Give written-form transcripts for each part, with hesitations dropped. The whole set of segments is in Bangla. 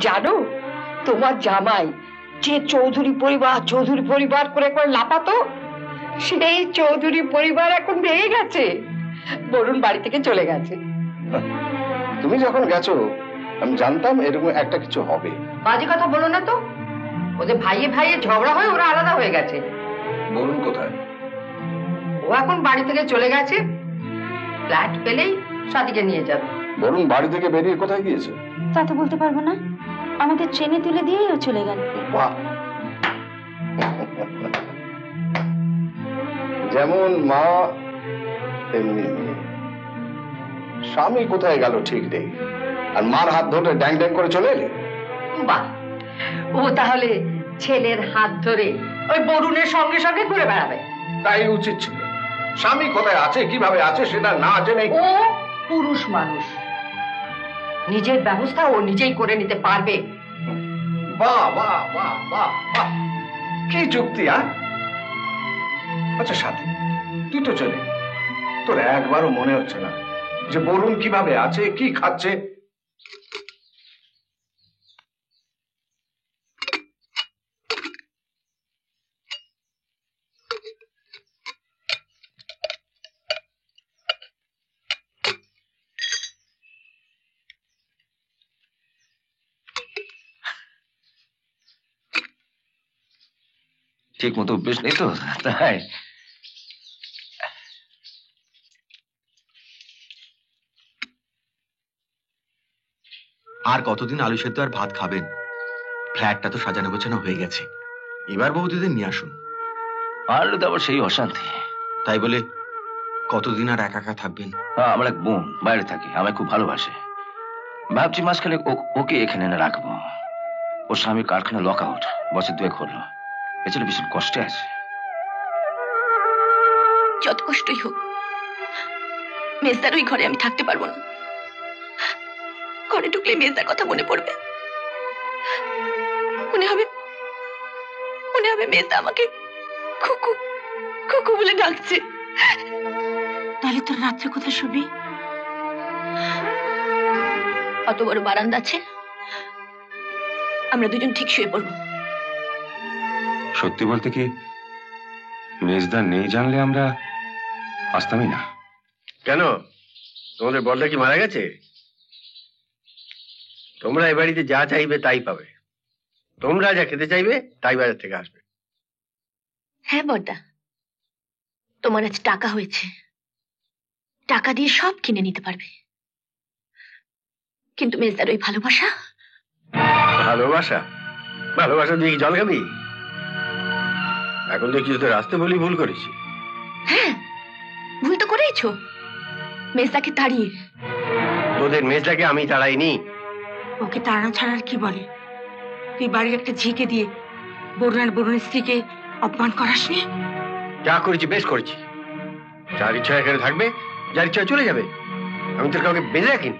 জানো তোমার জামাই যে চৌধুরী পরিবার করে একবার লাপাতো, সেই চৌধুরী পরিবার এখন ভেঙে গেছে। বরুণ বাড়ি থেকে চলে গেছে। তুমি যখন গেছো আমি জানতাম এরকম একটা কিছু হবে। বাজে কথা বলো না তো, ওদের ভাইয়ে ভাইয়ে ঝগড়া হয়ে ওরা আলাদা হয়ে গেছে। বরুণ কোথায়? ও এখন বাড়ি থেকে চলে গেছে, ফ্ল্যাট পেলেই সাদিকে নিয়ে যাবে। বরুণ বাড়ি থেকে বেরিয়ে কোথায় গিয়েছে তা তো বলতে পারবো না, আমাদের ট্রেনে তুলে দিয়েই ও চলে গেল। বাহ, যেমন মা তেমনি মেয়ে। স্বামী কোথায় গেল ঠিক নেই, আর মার হাত ধরে ড্যাং ড্যাং করে চলে এলে। বাহ, ও তাহলে ছেলের হাত ধরে ওই বরুণের সঙ্গে সঙ্গে ঘুরে বেড়াবে। তাই উচিত ছিল। স্বামী কোথায় আছে কিভাবে আছে সেটা না জেনে। ও পুরুষ মানুষ, নিজের ব্যবস্থা ও নিজেই করে নিতে পারবে। বাহ বাহ বাহ বাহ বাহ, কি যুক্তি! আচ্ছা সাথী, তুই তো চলে, তোর একবারও মনে হচ্ছে না যে বরুণ কিভাবে আছে, কি খাচ্ছে? ঠিক মতো অভ্যেস নেই তো, তাই। আর কতদিন আলু সেদ্ধ আর ভাত খাবেন? ফ্ল্যাটটা তো সাজানো গোছানো হয়ে গেছে, এবার বৌদিদের নিয়ে আসুন। পারলে তো আবার সেই অশান্তি। তাই বলে কতদিন আর একা একা থাকবেন? আমার এক বোন বাইরে থাকে, আমায় খুব ভালোবাসে। ভাবছি মাঝখানে ওকে এখানে এনে রাখবো। ওর স্বামীর কারখানা লক আউট, বছর 2 হলো। এছাড়া ভীষণ কষ্টে আছে। যত কষ্টই হোক, মেজদার ওই ঘরে আমি থাকতে পারবো না। ঘরে ঢুকলে মেজদার কথা মনে পড়বে, মনে হবে মেজদা আমাকে খুকু খুকু বলে ডাকছে। তাহলে তোর রাত্রে কোথায় শুবি? অত বড় বারান্দা আছে, আমরা দুজন ঠিক শুয়ে পড়বো। সত্যি বলতে কি, মেজদা নেই জানলে আমরা আসতামই না। কেন, তোমাদের বড়দা কি মারা গেছে? তোমরা এ বাড়িতে যা চাইবে তাই পাবে, তোমরা যা খেতে চাইবে তাই বাজার থেকে আসবে। হ্যাঁ বড়দা, তোমার আজ টাকা হয়েছে, টাকা দিয়ে সব কিনে নিতে পারবে। কিন্তু মেজদার ওই ভালোবাসা, ভালোবাসা দিয়ে কি জল খাবি? এখন তো কিছু তোর আসতে বলি ভুল করেছি। হ্যাঁ ভুল তো করেইছো, মেজদাকে তাড়িয়ে। তোদের মেজদাকে আমি তাড়াইনি। ওকে তাড়ানো ছাড়া আর কি বলে? তুই বাড়ির একটা ঝিকে দিয়ে বরুণের স্ত্রীকে অপমান করাসনি? যা করেছি বেশ করেছি। যার ইচ্ছা এখানে থাকবে, যার ইচ্ছা চলে যাবে, আমি তোর কাউকে বেঁধে রাখিনি।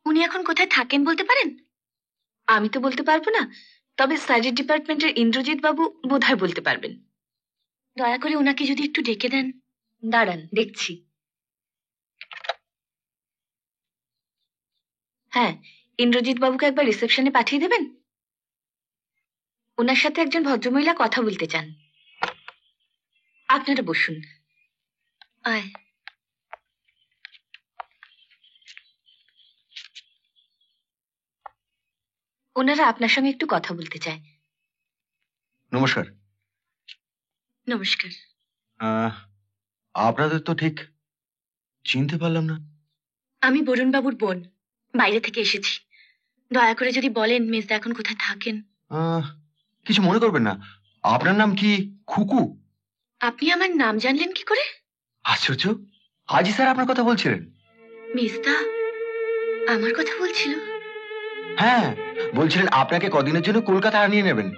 উনি এখন কোথায় থাকেন বলতে পারেন? আমি তো বলতে পারবো না, তবে স্টাডি ডিপার্টমেন্টের ইন্দ্রজিৎ বাবু বোধহয় বলতে পারবেন। দয়া করে ওনাকে যদি একটু ডেকে দেন। দাঁড়ান দেখছি। হ্যাঁ, ইন্দ্রজিৎ বাবুকে একবার রিসেপশনে পাঠিয়ে দেবেন। ওনার সাথে একজন ভদ্রমহিলা কথা বলতে চান। আপনারা বসুন। আয়। ওনারা আপনার সঙ্গে একটু কথা বলতে চায়। নমস্কার। নমস্কার। আপনাদের তো ঠিক চিনতে পারলাম না। আমি বরুণ বাবুর বোন, বাইরে থেকে এসেছি। দয়া করে যদি বলেন মেজদা এখন কোথায় থাকেন। কিছু মনে করবেন না, আপনার নাম কি? খুকু? আপনি আমার নাম জানলেন কি করে? আশ্চর্য, হাজি স্যার আপনার কথা বলছিলেন। মেজদা আমার কথা বলছিল? হ্যাঁ, বলছিলেন আপনাকে কদিনের জন্য কলকাতা আনিয়ে নেবেন।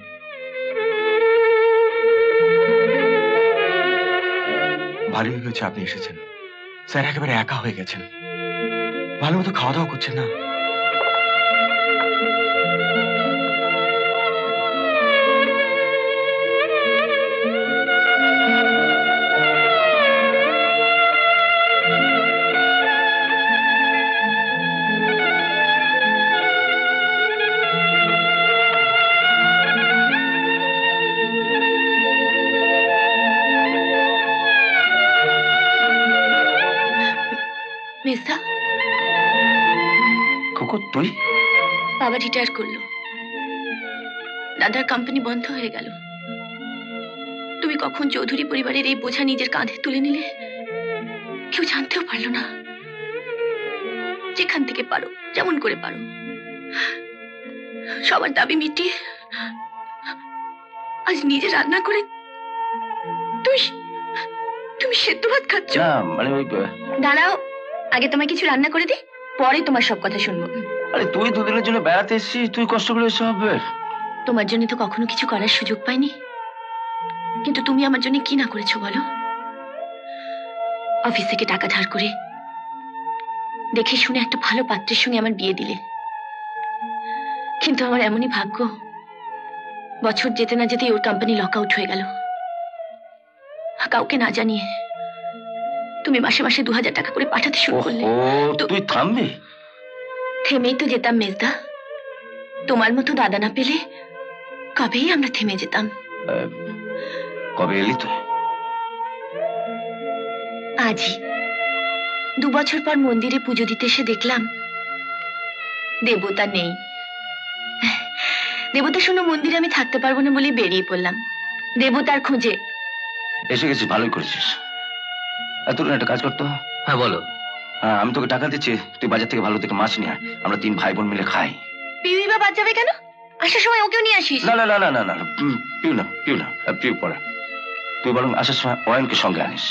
ভালোই হয়েছে আপনি এসেছেন। স্যার একেবারে একা হয়ে গেছেন, ভালো মতো খাওয়া দাওয়া করছেন না। মেজদা, খোকো তুই? বাবা রিটায়ার করলো, দাদার কোম্পানি বন্ধ হয়ে গেল। তুমি কখন চৌধুরী পরিবারের এই বোঝা নিজের কাঁধে তুলে নিলে কেউ জানতেও পারলো না। যেখান থেকে পারো, যেমন করে পারো, সবার দাবি মিটিয়ে আজ নিজে রান্না করে তুই তুমি সেদ্ধ ভাত খাচ্ছ। না মানে ওই দাঁড়াও, আগে তোমায় কিছু রান্না করে দি, পরে তোমার সব কথা শুনবো। আরে তুই দুদিনের জন্য বেড়াতে এসেছিস, তুই কষ্ট করে এসব। তোমার জন্য তো কখনো কিছু করার সুযোগ পাইনি, কিন্তু তুমি আমার জন্য কি না করেছো বলো? অফিস থেকে টাকা ধার করে দেখে শুনে একটা ভালো পাত্রের সঙ্গে আমার বিয়ে দিলে, কিন্তু আমার এমনই ভাগ্য, বছর যেতে না যেতে ওর কোম্পানি লক আউট হয়ে গেল। কাউকে না জানিয়ে তুমি মাসে মাসে 2000 টাকা করে পাঠাতে শুরু করলে। তুই থামবি? থেমেই তো যেতাম মেজদা, তোমার মতো দাদা না পেলে কবেই আমরা থেমে যেতাম। কবে এলি তুই? আজই 2 বছর পর মন্দিরে পুজো দিতে এসে দেখলাম দেবতা নেই। দেবতা শোনো, মন্দিরে আমি থাকতে পারবো না বলে বেরিয়ে পড়লাম দেবতার খোঁজে। এসে গেছিস, ভালোই করেছিস। তোর একটা কাজ করতো। হ্যাঁ বলো। হ্যাঁ, আমি তোকে টাকা দিচ্ছি, তুই বাজার থেকে ভালো থেকে মাছ নিয়ে আয়, আমরা 3 ভাই বোন মিলে খাই। পিউই বা বাদ যাবে কেন? আসার সময় ওকেও নিয়ে আসিস। না না না না না না, পিউ না, পিউ না, পিউ পড়া। তুই বরং আসার সময় অয়নকে সঙ্গে আনিস।